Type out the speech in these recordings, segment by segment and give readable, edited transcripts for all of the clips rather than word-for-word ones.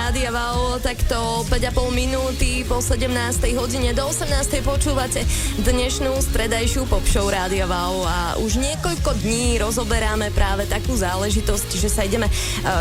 Rádia Wow, takto 5,5 minúty po 17. hodine do 18. počúvate dnešnú stredajšiu pop show Rádia Wow a už niekoľko dní rozoberáme práve takú záležitosť, že sa ideme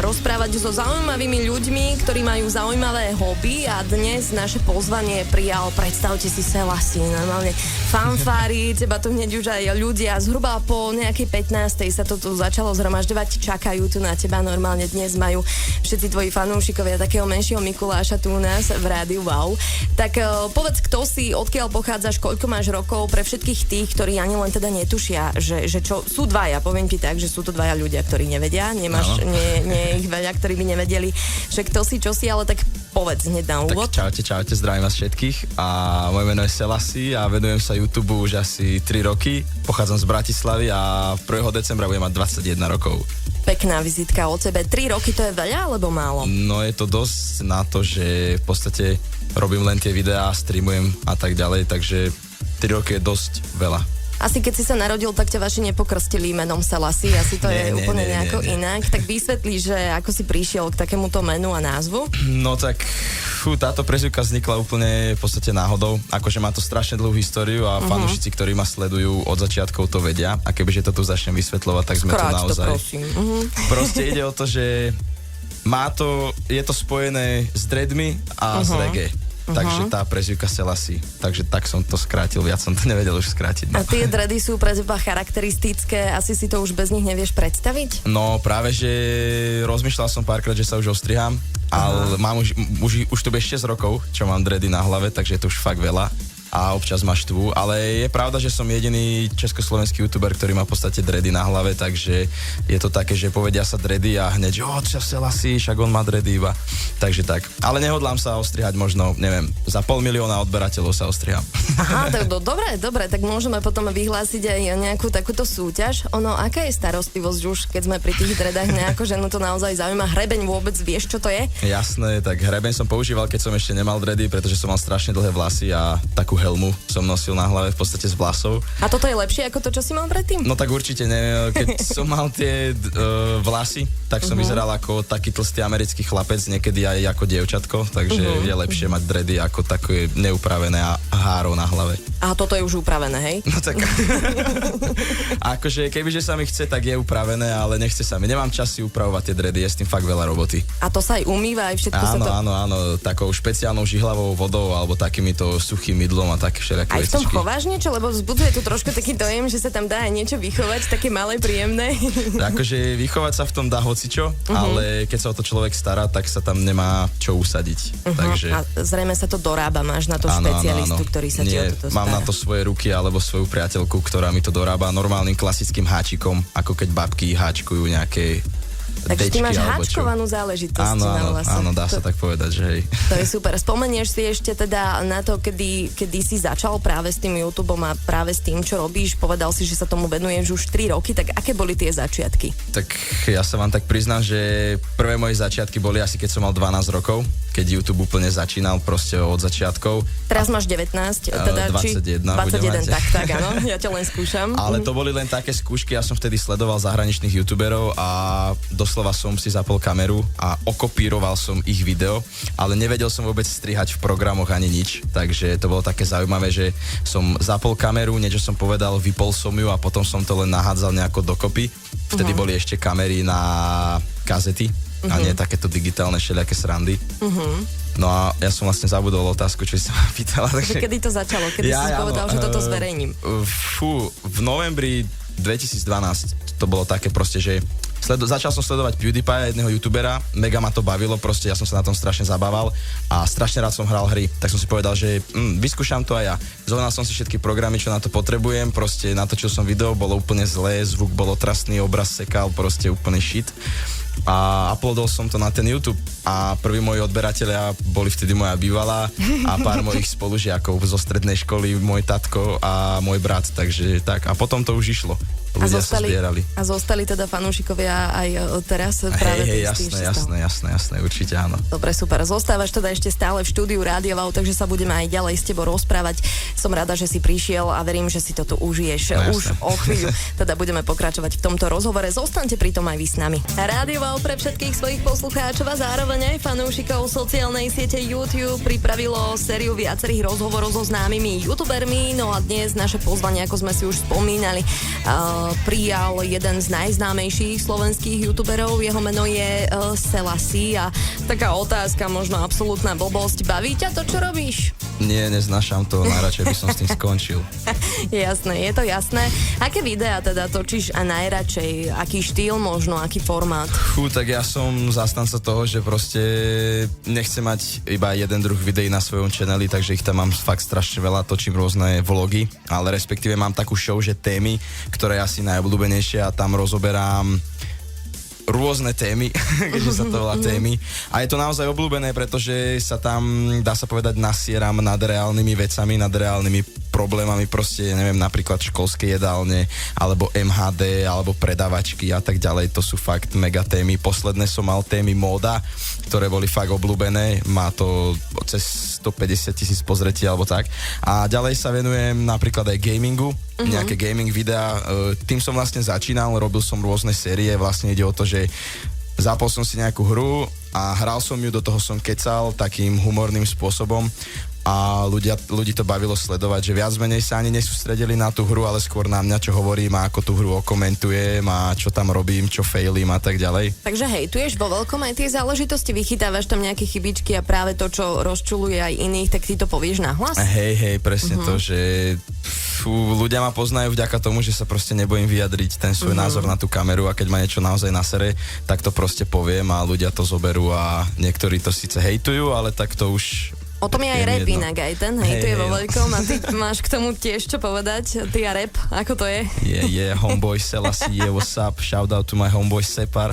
rozprávať so zaujímavými ľuďmi, ktorí majú zaujímavé hobby a dnes naše pozvanie prijal, predstavte si Selassie, normálne fanfári, teba tu hneď už aj ľudia, zhruba po nejakej 15. sa to tu začalo zhromažďovať, čakajú tu na teba, normálne dnes majú všetci tvoji fanúšikovia takého menšieho Mikuláša tu u nás v Rádiu Wow. Tak povedz, kto si, odkiaľ pochádzaš, koľko máš rokov, pre všetkých tých, ktorí ani len teda netušia, že čo, sú dvaja, poviem ti tak, že sú to dvaja ľudia, ktorí nevedia, nie je ich veľa, ktorí by nevedeli, že kto si, čo si, ale tak povedz hneď na úvod. Tak čaute, zdravím vás všetkých a moje meno je Selassie a venujem sa YouTube už asi 3 roky, pochádzam z Bratislavy a 1. decembra budem mať 21 rokov. Pekná vizitka o tebe. 3 roky to je veľa alebo málo? No je to dosť na to, že v podstate robím len tie videá, streamujem a tak ďalej, takže 3 roky je dosť veľa. Asi keď si sa narodil, tak ťa vaši nepokrstili menom Selassie, asi to je úplne nejako inak. Tak vysvetlí, že ako si prišiel k takémuto menu a názvu? No tak, táto prezývka vznikla úplne v podstate náhodou. Akože má to strašne dlhú históriu a fanúšici, ktorí ma sledujú od začiatkov, to vedia. A kebyže to tu začnem vysvetľovať, tak sme tu naozaj... to prosím. Proste ide o to, že je to spojené s dreadmi a s reggae. Takže tá prezývka Selassie. Takže tak som to skrátil, viac som to nevedel už skrátiť. No. A tie dready sú pre teba charakteristické, asi si to už bez nich nevieš predstaviť? No práve, že rozmýšľal som párkrát, že sa už ostrihám, ale mám už to bude 6 rokov, čo mám dready na hlave, takže je to už fakt veľa. A občas ma štvú, ale je pravda, že som jediný československý youtuber, ktorý má v podstate dready na hlave, takže je to také, že povedia sa dready a hneď, čo Selassie, však on má dready iba. Takže tak. Ale nehodlám sa ostrihať možno, neviem, za 500 000 odberateľov sa ostriham. Aha, tak dobre, tak môžeme potom vyhlásiť aj nejakú takúto súťaž. Aká je starostlivosť už, keď sme pri tých dredách, nejako ženu to naozaj zaujíma. Hrebeň vôbec vieš, čo to je? Jasné, tak hrebeň som používal, keď som ešte nemal dredy, pretože som mal strašne dlhé vlasy a takú helmu som nosil na hlave v podstate z vlasov. A toto je lepšie ako to, čo si mal predtým? No tak určite nie. Keď som mal tie vlasy, tak som vyzeral ako taký tlstý americký chlapec, niekedy aj ako dievčatko, takže je lepšie mať dredy ako také neupravené hárov na hlave. A toto je už upravené, hej? No tak. Akože kebyže sa mi chce, tak je upravené, ale nechce sa mi. Nemám čas si upravovať tie dredy, je s tým fakt veľa roboty. A to sa aj umýva, aj všetko sa to... Áno, takou špeciálnou žihlavou vodou alebo takýmito suchým mydlom a také všelijaké vecičky. Aj v tom chováš niečo? Lebo vzbudzuje tu trošku taký dojem, že sa tam dá aj niečo vychovať, také malé, príjemné. Akože vychovať sa v tom dá hocičo, ale keď sa o to človek stará, tak sa tam nemá čo usadiť. Takže... A zrejme sa to dorába, máš na to špecialistu, ktorý sa ti o toto stará. Mám na to svoje ruky alebo svoju priateľku, ktorá mi to dorába normálnym klasickým háčikom, ako keď babky háčkujú nejaké... Takže ty máš háčkovanú záležitosť na vlase. Áno, dá sa tak povedať, že hej. To je super. Spomenieš si ešte teda na to, kedy si začal práve s tým YouTubeom a práve s tým, čo robíš, povedal si, že sa tomu venuješ už 3 roky, tak aké boli tie začiatky? Tak ja sa vám tak priznám, že prvé moje začiatky boli asi keď som mal 12 rokov, keď YouTube úplne začínal proste od začiatkov. Teraz máš 19, teda 21 tak, áno, ja ťa len skúšam. Ale to boli len také skúšky, ja som vtedy sledoval zahraničných YouTuberov a doslova som si zapol kameru a okopíroval som ich video, ale nevedel som vôbec strihať v programoch ani nič, takže to bolo také zaujímavé, že som zapol kameru, niečo som povedal, vypol som ju a potom som to len nahádzal nejako dokopy. Vtedy boli ešte kamery na kazety a nie takéto digitálne všelijaké srandy. No a ja som vlastne zabudol otázku, čo si sa ma pýtala. Takže... Kedy to začalo? Kedy si povedal, že toto zverejním? V novembri 2012 to bolo také proste, že začal som sledovať PewDiePie, jedného youtubera, mega ma to bavilo, proste ja som sa na tom strašne zabával a strašne rád som hral hry, tak som si povedal, že vyskúšam to aj ja. Zohnal som si všetky programy, čo na to potrebujem, proste natočil som video, bolo úplne zlé, zvuk bol otrasný, obraz sekal, proste úplne shit. A uploadol som to na ten YouTube a prví moji odberatelia boli vtedy moja bývalá a pár mojich spolužiakov zo strednej školy, môj tatko a môj brat, takže tak a potom to už išlo. ľudia sa zbierali. A zostali teda fanúšikovia aj teraz práve Jasné, určite áno. Dobre, super. Zostávaš teda ešte stále v štúdiu Rádia Wow, takže sa budeme aj ďalej s tebou rozprávať. Som rada, že si prišiel a verím, že si to tu užiješ. Už o chvíľu teda budeme pokračovať v tomto rozhovore. Zostaňte pritom aj vy s nami. Rádio Wow pre všetkých svojich poslucháčov a zároveň aj fanúšikov sociálnej siete YouTube pripravilo sériu viacerých rozhovorov so známymi youtubermi. No a dnes naše pozvanie, ako sme si už spomínali, prijal jeden z najznámejších slovenských youtuberov. Jeho meno je Selassie a taká otázka, možno absolútna blbosť. Baví ťa to, čo robíš? Nie, neznášam to, najradšej by som s tým skončil. Jasné, je to jasné. Aké videá teda točíš a najradšej? Aký štýl možno, aký formát? Tak ja som zastanca toho, že proste nechcem mať iba jeden druh videí na svojom channeli, takže ich tam mám fakt strašne veľa, točím rôzne vlogy, ale respektíve mám takú show, že témy, ktorá je asi najobľúbenejšia a tam rozoberám rôzne témy, keďže sa to volá témy. A je to naozaj obľúbené, pretože sa tam, dá sa povedať, nasieram nad reálnymi vecami, nad reálnymi problémami, proste, neviem, napríklad školské jedálne, alebo MHD, alebo predavačky a tak ďalej. To sú fakt mega témy. Posledné som mal témy móda, ktoré boli fakt obľúbené. Má to cez 150,000 pozretí, alebo tak. A ďalej sa venujem napríklad aj gamingu, nejaké gaming videá. Tým som vlastne začínal, robil som rôzne série, vlastne ide o to, že zapol som si nejakú hru a hral som ju, do toho som kecal takým humorným spôsobom a ľudí to bavilo sledovať, že viac menej sa ani nesústredili na tú hru, ale skôr na mňa, čo hovorím a ako tú hru okomentujem a čo tam robím, čo failím a tak ďalej. Takže hejtuješ vo veľkom aj tie záležitosti, vychytávaš tam nejaké chybičky a práve to, čo rozčuluje aj iných, tak ty to povieš nahlas? Hej, presne to, že ľudia ma poznajú vďaka tomu, že sa proste nebojím vyjadriť ten svoj názor na tú kameru a keď ma niečo naozaj nasere, tak to proste poviem a ľudia to zoberú a niektorí to síce hejtujú, ale tak to už... O tom je aj rap inak, aj ten hejtuje vo veľkom a ty máš k tomu tiež čo povedať, ty a rap, ako to je? Homeboy Selassie, what's up, shout out to my homeboy Separ.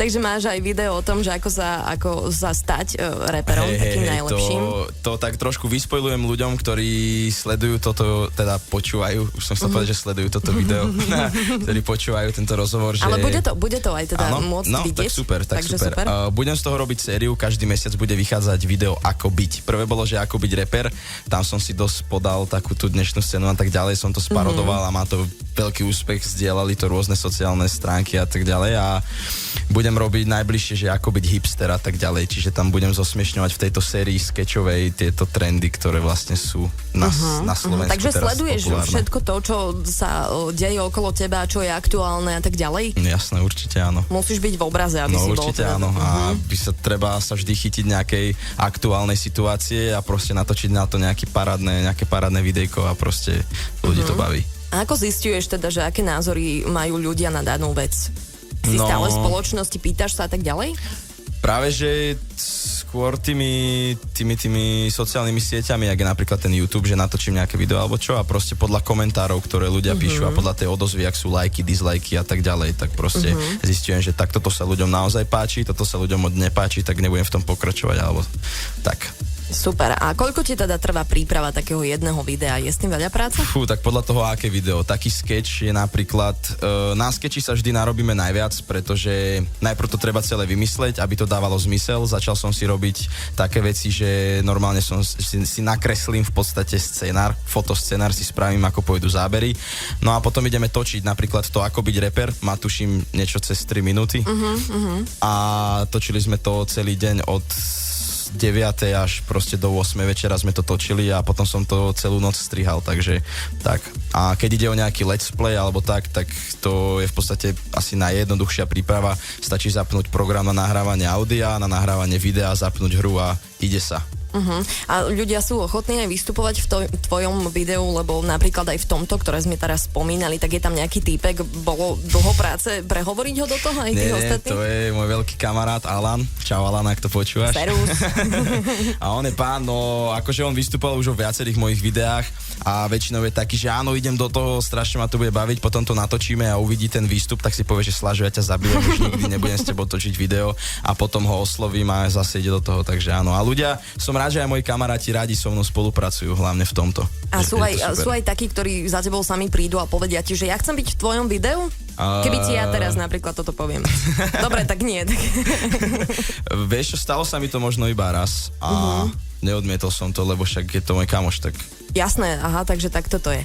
Takže máš aj video o tom, že ako sa stať raperom, takým najlepším. To tak trošku vyspojlujem ľuďom, ktorí sledujú toto, teda počúvajú, už som chcel povedať, že sledujú toto video, ktorí počúvajú tento rozhovor. Že... Ale bude to aj teda môcť vidieť. Tak super. Budem z toho robiť sériu, každý mesiac bude vychádzať video Ako byť. Prvé bolo, že ako byť reper, tam som si dosť podal takú tú dnešnú scénu a tak ďalej, som to sparodoval a má to veľký úspech, zdieľali to rôzne sociálne stránky a tak ďalej a budem robiť najbližšie, že ako byť hipster a tak ďalej, čiže tam budem zosmiešňovať v tejto sérii skečovej tieto trendy, ktoré vlastne sú na Slovensku Takže teraz sleduješ populárne. Všetko to, čo sa deje okolo teba, čo je aktuálne a tak ďalej? Jasné, určite áno. Musíš byť v obraze, aby si bol. Určite áno. A treba sa vždy chytiť nejakej aktuálnej situácie a proste natočiť na to nejaké parádne videjko a proste ľudí to baví. A ako zisťuješ teda, že aké názory majú ľudia na danú vec? Si stále v spoločnosti, pýtaš sa a tak ďalej? Práve, že skôr tými sociálnymi sieťami, jak je napríklad ten YouTube, že natočím nejaké video alebo čo a proste podľa komentárov, ktoré ľudia píšu a podľa tej odozvy, ak sú lajky, dislajky a tak ďalej, tak proste zistujem, že tak toto sa ľuďom naozaj páči, toto sa ľuďom moc nepáči, tak nebudem v tom pokračovať alebo tak. Super. A koľko ti teda trvá príprava takého jedného videa? Je s tým veľa práce? Tak podľa toho, aké video. Taký sketch je napríklad... na sketchi sa vždy narobíme najviac, pretože najprv to treba celé vymysleť, aby to dávalo zmysel. Začal som si robiť také veci, že normálne si nakreslím v podstate scenár, fotoscenár si spravím, ako pôjdu zábery. No a potom ideme točiť napríklad to, ako byť reper. Má tuším niečo cez 3 minúty. A točili sme to celý deň od 9. až proste do 8. večera sme to točili a potom som to celú noc strihal, takže tak. A keď ide o nejaký let's play alebo tak to je v podstate asi najjednoduchšia príprava. Stačí zapnúť program na nahrávanie audia, na nahrávanie videa, zapnúť hru a ide sa. A ľudia sú ochotní aj vystupovať v tvojom videu, lebo napríklad aj v tomto, ktoré sme teraz spomínali, tak je tam nejaký týpek, bolo dlho práce prehovoriť ho do toho aj tých ostatných? To je môj veľký kamarát Alan. Čau Alan, ak to počúvaš. Serus. A on je pán, akože on vystupoval už vo viacerých mojich videách a väčšinou je taký, že áno, idem do toho, strašne ma to bude baviť, potom to natočíme a uvidí ten výstup, tak si povie, že Slažo, ja ťa zabijem, už nikdy nebudem s tebou točiť video a potom ho oslovím a zase ide do toho, takže áno. A ľudia, som rád, rád, že aj moji kamaráti radi so mnou spolupracujú, hlavne v tomto. A Že sú je aj, to super. sú aj takí, ktorí za tebou sami prídu a povedia ti, že ja chcem byť v tvojom videu? Keby ti ja teraz napríklad toto poviem. Dobre, tak nie. Tak... Vieš čo, stalo sa mi to možno iba raz a neodmietol som to, lebo však je to môj kamoš, tak... Jasné, aha, takže takto to je.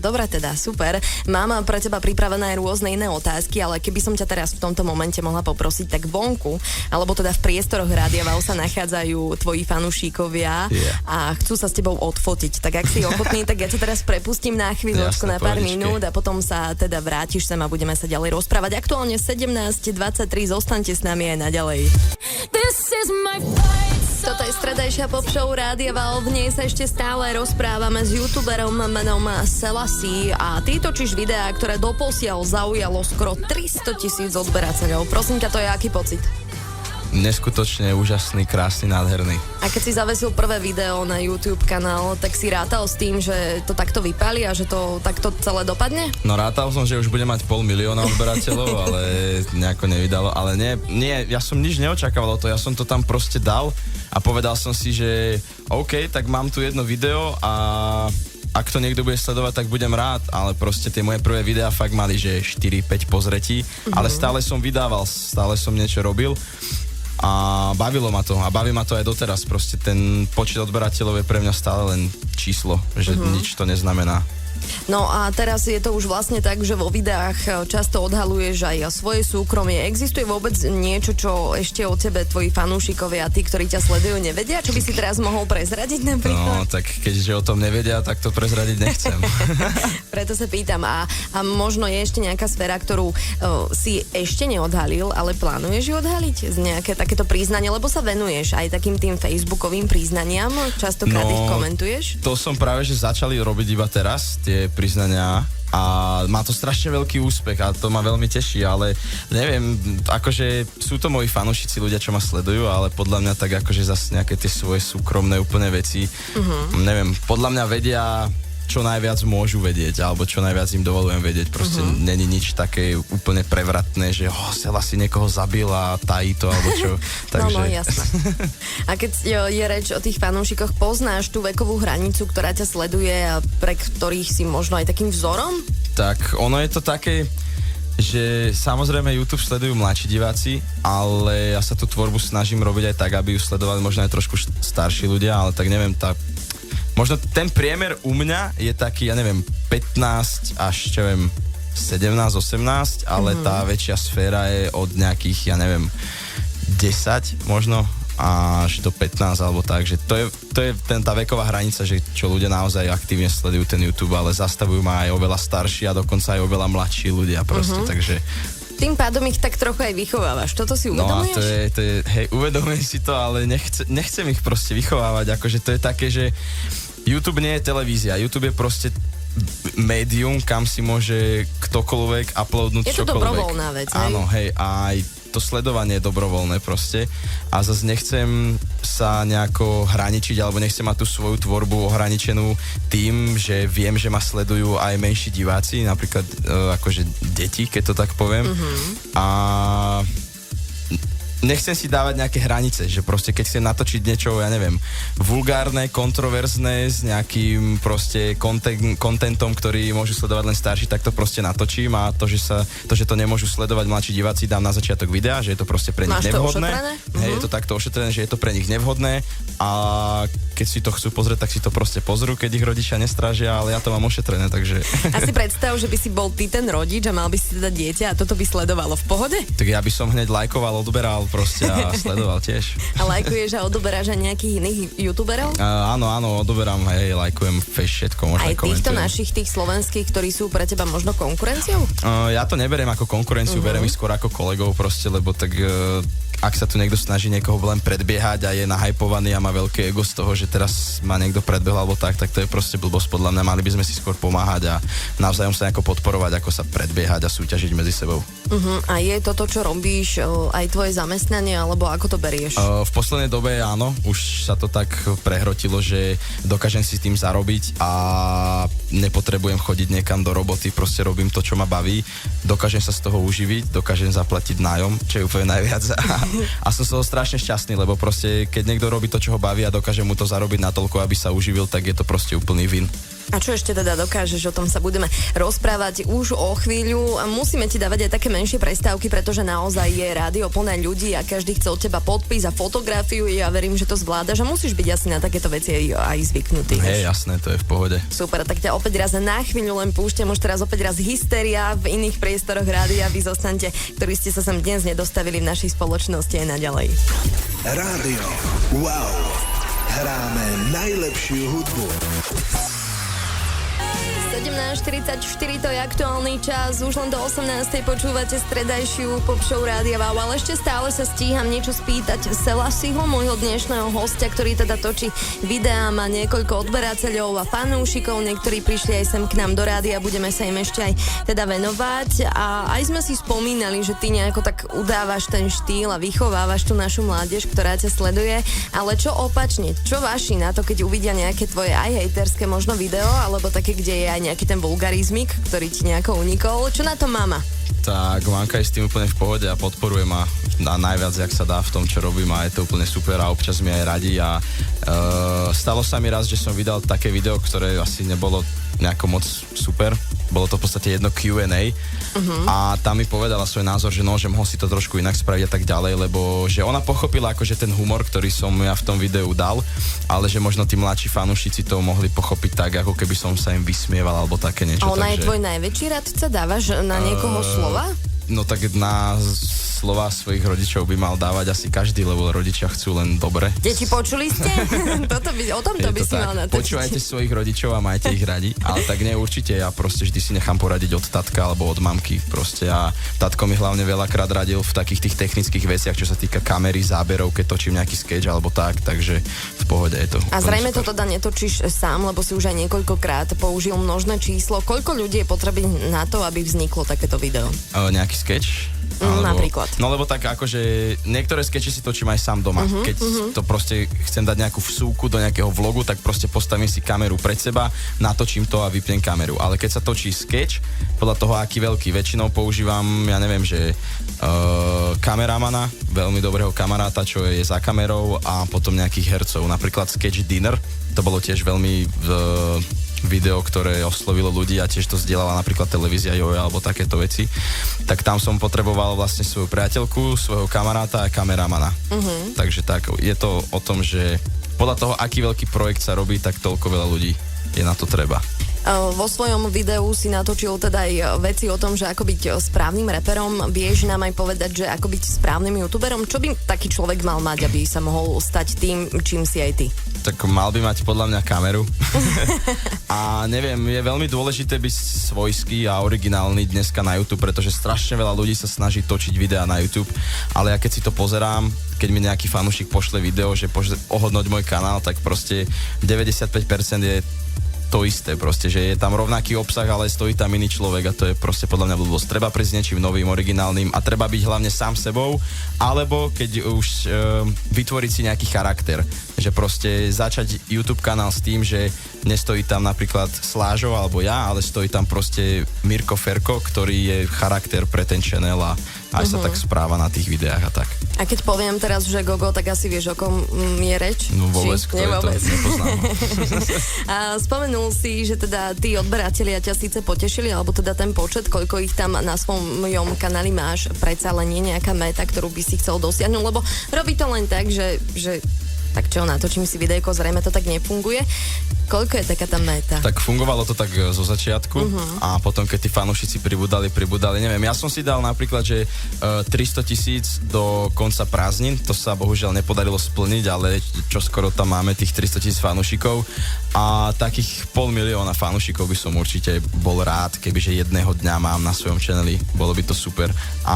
Dobre teda, super. Mám pre teba pripravené aj rôzne iné otázky, ale keby som ťa teraz v tomto momente mohla poprosiť, tak vonku, alebo teda v priestoroch Rádia Wow sa nachádzajú tvoji fanúšikovia a chcú sa s tebou odfotiť. Tak ak si ochotný, tak ja ťa teraz prepustím na chvíľočku, na pár minút a potom sa teda vrátiš sem a budeme sa ďalej rozprávať. Aktuálne 17:23, zostaňte s nami aj naďalej. This is my fight. Toto je stredajšia pop show Rádia Wow, v nej sa ešte stále rozprávame s youtuberom menom Selassie a ty točíš videá, ktoré doposiaľ zaujalo skoro 300,000 odberateľov. Prosím ťa, to je aký pocit? Neskutočne úžasný, krásny, nádherný. A keď si zavesil prvé video na YouTube kanál, tak si rátal s tým, že to takto vypáli a že to takto celé dopadne? No rátal som, že už bude mať 500,000 odberateľov, ale nejako nevydalo. Ale nie, ja som nič neočakával o to, ja som to tam proste dal a povedal som si, že OK, tak mám tu jedno video a ak to niekto bude sledovať, tak budem rád, ale proste tie moje prvé videá fakt mali, že 4-5 pozretí, ale stále som vydával, stále som niečo robil a bavilo ma to a baví ma to aj doteraz, proste ten počet odberateľov je pre mňa stále len číslo, že nič to neznamená. No a teraz je to už vlastne tak, že vo videách často odhaluješ aj svoje súkromie. Existuje vôbec niečo, čo ešte o tebe tvoji fanúšikovia a tí, ktorí ťa sledujú, nevedia? Čo by si teraz mohol prezradiť napríklad? No, tak keďže o tom nevedia, tak to prezradiť nechcem. Preto sa pýtam. A možno je ešte nejaká sféra, ktorú si ešte neodhalil, ale plánuješ ju odhaliť? Z nejaké takéto priznanie, lebo sa venuješ aj takým tým facebookovým priznaniam? Častokrát ich komentuješ? To som práve, že začali robiť iba teraz, tie priznania a má to strašne veľký úspech a to ma veľmi teší, ale neviem, akože sú to moji fanúšici, ľudia, čo ma sledujú, ale podľa mňa tak akože zase nejaké tie svoje súkromné úplne veci, neviem, podľa mňa vedia, čo najviac môžu vedieť, alebo čo najviac im dovolujem vedieť. Proste není nič také úplne prevratné, že Selassie niekoho zabil a tají to, alebo čo. Takže... No, jasné. A keď je reč o tých fanúšikoch, poznáš tú vekovú hranicu, ktorá ťa sleduje a pre ktorých si možno aj takým vzorom? Tak, ono je to také, že samozrejme YouTube sledujú mladší diváci, ale ja sa tú tvorbu snažím robiť aj tak, aby ju sledovali možno aj trošku starší ľudia, ale tak neviem, možno ten priemer u mňa je taký, ja neviem, 15 až, čo viem, 17-18, ale tá väčšia sféra je od nejakých, ja neviem, 10 možno až do 15 alebo tak, že to je tá veková hranica, že čo ľudia naozaj aktívne sledujú ten YouTube, ale zastavujú ma aj oveľa starší a dokonca aj oveľa mladší ľudia proste, takže... Tým pádom ich tak trochu aj vychovávaš. Toto si uvedomuješ? No a to je hej, uvedomujem si to, ale nechcem ich proste vychovávať, akože to je také, že YouTube nie je televízia, YouTube je proste médium, kam si môže ktokoľvek uploadnúť čokoľvek. Je to dobrovoľná vec, hej? Áno, hej, a aj to sledovanie je dobrovoľné proste a zase nechcem sa nejako hraničiť alebo nechcem mať tú svoju tvorbu ohraničenú tým, že viem, že ma sledujú aj menší diváci, napríklad akože deti, keď to tak poviem. A nechcem si dávať nejaké hranice, že proste keď chcem natočiť niečo, ja neviem, vulgárne, kontroverzné s nejakým proste kontentom, ktorý môžu sledovať len starší, tak to proste natočím a to, že to nemôžu sledovať mladší diváci, dám na začiatok videa, že je to proste pre nich nevhodné. Hej, je to takto ošetrené, že je to pre nich nevhodné a keď si to chcú pozrieť, tak si to proste pozrú, keď ich rodičia nestrážia, ale ja to mám ošetrené, takže... A si predstav, že by si bol ty ten rodič a mal by si teda dieťa a toto by sledovalo v pohode? Tak ja by som hneď lajkoval, odberal proste a sledoval tiež. A lajkuješ a odoberáš aj nejakých iných youtuberov? Áno, odoberám, hej, lajkujem všetko, možno aj komentujem. Aj týchto našich, tých slovenských, ktorí sú pre teba možno konkurenciou? Ja to neberiem ako konkurenciu, beriem ich skôr ako kolegov proste, lebo tak... Ak sa tu niekto snaží niekoho len predbiehať a je nahypovaný a má veľké ego z toho, že teraz ma niekto predbehol alebo tak to je proste blbosť podľa mňa. Mali by sme si skôr pomáhať a navzájom sa nejako podporovať, ako sa predbiehať a súťažiť medzi sebou. A je toto, čo robíš, aj tvoje zamestnanie, alebo ako to berieš? V poslednej dobe áno, už sa to tak prehrotilo, že dokážem si tým zarobiť a nepotrebujem chodiť niekam do roboty, proste robím to, čo ma baví, dokážem sa z toho uživiť, dokážem zaplatiť nájom, čo je úplne najviac A som z toho strašne šťastný, lebo proste, keď niekto robí to, čo ho baví a dokáže mu to zarobiť natoľko, aby sa uživil, tak je to proste úplný win. A čo ešte teda dokážeš, o tom sa budeme rozprávať už o chvíľu. Musíme ti dávať aj také menšie prestávky, pretože naozaj je rádio plné ľudí a každý chce od teba podpis a fotografiu. Ja verím, že to zvládaš a musíš byť asi na takéto veci aj zvyknutý. Hej, jasné, to je v pohode. Super, tak ťa opäť raz na chvíľu len púšťam, už teraz opäť raz Hysteria v iných priestoroch rádia. Vy zostaňte, ktorí ste sa sem dnes nedostavili v našej spoločnosti aj naďalej. Rádio Wow. Hráme najlepšiu hudbu. 17:44, to je aktuálny čas, už len do 18:00 počúvate stredajšiu pop show Rádia Wow, ale ešte stále sa stíham niečo spýtať Selasiho, môjho dnešného hostia, ktorý teda točí videá, má niekoľko odberateľov a fanúšikov, niektorí prišli aj sem k nám do rádia, budeme sa im ešte aj teda venovať a aj sme si spomínali, že ty nejako tak udávaš ten štýl a vychovávaš tú našu mládež, ktorá ťa sleduje, ale čo opačne, čo vaši na to, keď uvidia nejaké tvoje aj hejterské možno video, alebo také, kde je aj nejaký ten vulgarizmik, ktorý ti nejako unikol. Čo na to mama? Tak Vanka je s tým úplne v pohode a podporuje ma na najviac, jak sa dá v tom, čo robím a je to úplne super a občas mi aj radí a stalo sa mi raz, že som vydal také video, ktoré asi nebolo nejako moc super. Bolo to v podstate jedno Q&A a tam mi povedala svoj názor, že no, že mohol si to trošku inak spraviť a tak ďalej, lebo že ona pochopila akože ten humor, ktorý som ja v tom videu dal, ale že možno tí mladší fanúšici to mohli pochopiť tak, ako keby som sa im vysmieval alebo také niečo. A ona je tvoj najväčší radca? Dávaš na niekoho slova? No tak na slova svojich rodičov by mal dávať asi každý, lebo rodičia chcú len dobre. Deti, počuli ste? O tomto by si mal natočiť. Počúvajte svojich rodičov a majte ich radi, ale tak nie, určite, ja proste vždy si nechám poradiť od tatka alebo od mamky proste a tatko mi hlavne veľakrát radil v takých tých technických veciach, čo sa týka kamery, záberov, keď točím nejaký sketch alebo tak, takže v pohode je to. A zrejme super. to teda netočíš sám, lebo si už aj niekoľkokrát použil množné číslo. Koľko ľudí je potrebné na to, aby vzniklo takéto video? Nejaký sketch? Napríklad. No lebo tak akože niektoré skeče si točím aj sám doma. Keď to proste chcem dať nejakú vsúku do nejakého vlogu, tak proste postavím si kameru pred seba, natočím to a vypnem kameru. Ale keď sa točí sketch, podľa toho aký veľký, väčšinou používam, ja neviem, že kameramana, veľmi dobrého kamaráta, čo je za kamerou a potom nejakých hercov. Napríklad sketch Dinner, to bolo tiež veľmi video, ktoré oslovilo ľudí a tiež to zdieľala napríklad televízia Jojo alebo takéto veci, tak tam som potreboval vlastne svoju priateľku, svojho kamaráta a kameramana. Takže tak, je to o tom, že podľa toho, aký veľký projekt sa robí, tak toľko veľa ľudí je na to treba. Vo svojom videu si natočil teda aj veci o tom, že ako byť správnym reperom. Vieš nám aj povedať, že ako byť správnym youtuberom? Čo by taký človek mal mať, aby sa mohol stať tým, čím si aj ty? Tak mal by mať podľa mňa kameru. A neviem, je veľmi dôležité byť svojský a originálny dneska na YouTube, pretože strašne veľa ľudí sa snaží točiť videá na YouTube, ale ja keď si to pozerám, keď mi nejaký fanúšik pošle video, že ohodnoť môj kanál, tak proste 95% je to isté proste, že je tam rovnaký obsah, ale stojí tam iný človek a to je proste podľa mňa blbosť. Treba prísť niečím novým, originálnym a treba byť hlavne sám sebou, alebo keď už vytvoriť si nejaký charakter, že proste začať YouTube kanál s tým, že nestojí tam napríklad Slážo alebo ja, ale stojí tam proste Mirko Ferko, ktorý je charakter pre ten channel a aj sa tak správa na tých videách a tak. A keď poviem teraz, že Gogo, tak asi vieš, o kom je reč? No vôbec, kto je to, nepoznám. A spomenul si, že teda tí odberatelia ťa síce potešili, alebo teda ten počet, koľko ich tam na svojom kanáli máš, predsa len nie nejaká meta, ktorú by si chcel dosiahnuť, lebo robí to len tak, že tak čo, natočím si videjko, zrejme to tak nefunguje. Koľko je taká tá meta? Tak fungovalo to tak zo začiatku a potom, keď tí fanúšici pribudali, neviem, ja som si dal napríklad, že 300,000 do konca prázdnin, to sa bohužiaľ nepodarilo splniť, ale čo skoro tam máme tých 300,000 fanúšikov a takých 500,000 fanúšikov by som určite bol rád, kebyže jedného dňa mám na svojom channeli, bolo by to super. A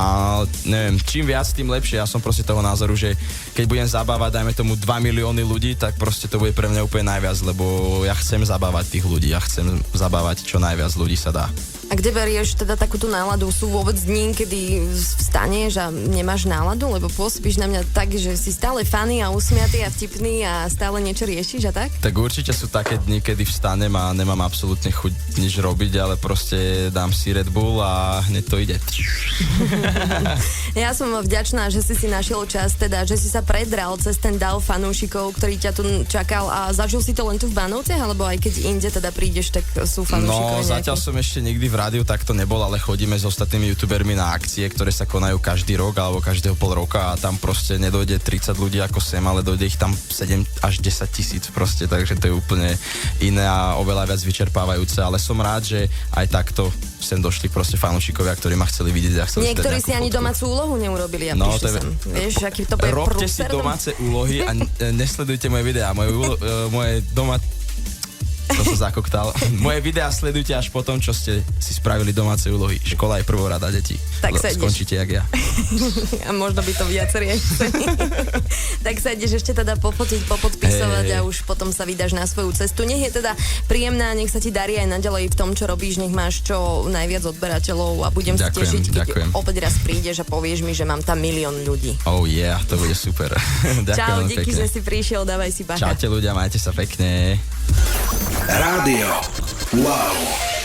neviem, čím viac, tým lepšie, ja som proste toho názoru, že keď budem zabávať, dajme tomu 2 milióny ľudí, tak proste to bude pre mňa úplne najviac, lebo ja chcem zabávať tých ľudí, ja chcem zabávať čo najviac ľudí sa dá. A kde berieš teda takú tú náladu? Sú vôbec dní, kedy vstaneš a nemáš náladu? Lebo pôsobíš na mňa tak, že si stále funny a usmiatý a vtipný a stále niečo riešiš a tak? Tak určite sú také dni, kedy vstanem a nemám absolútne chuť nič robiť, ale proste dám si Red Bull a hneď to ide. Ja som vďačná, že si našiel čas, teda, že si sa predral cez ten dav fanúšikov, ktorý ťa tu čakal a zažil si to len tu v Banovciach, alebo aj keď inde teda prídeš, tak sú fanúšikovia? No, zatiaľ som ešte nikdy v rádiu takto nebol, ale chodíme s ostatnými youtubermi na akcie, ktoré sa konajú každý rok alebo každého pol roka a tam proste nedojde 30 ľudí ako sem, ale dojde ich tam 7 až 10 tisíc proste, takže to je úplne iné a oveľa viac vyčerpávajúce, ale som rád, že aj takto sem došli proste fanúšikovia, ktorí ma chceli vidieť a chceli niektorí si ani fotku. domácu úlohu neurobili a No, prišli sem. Vieš, aký to bude robte si prúser? domáce úlohy a nesledujte moje videá. Moje doma... To som zakoktal. Moje videá sledujte až po tom, čo ste si spravili domáce úlohy. Škola je prvorada, deti. Tak sa ideš. Skončíte jak ja. A možno by to viacerí aj chceli. Tak sa ideš ešte teda pofotiť, popodpisovať a už potom sa vydáš na svoju cestu. Nech je teda príjemná, nech sa ti darí aj naďalej v tom, čo robíš, nech máš čo najviac odberateľov a budem sa tešiť, keď opäť raz prídeš a povieš mi, že mám tam 1 000 000 ľudí. Oh yeah, to bude super. Čau, díky, pekne. že si prišiel, dávaj si bacha. Čaute ľudia, majte sa pekne. Rádio Wow.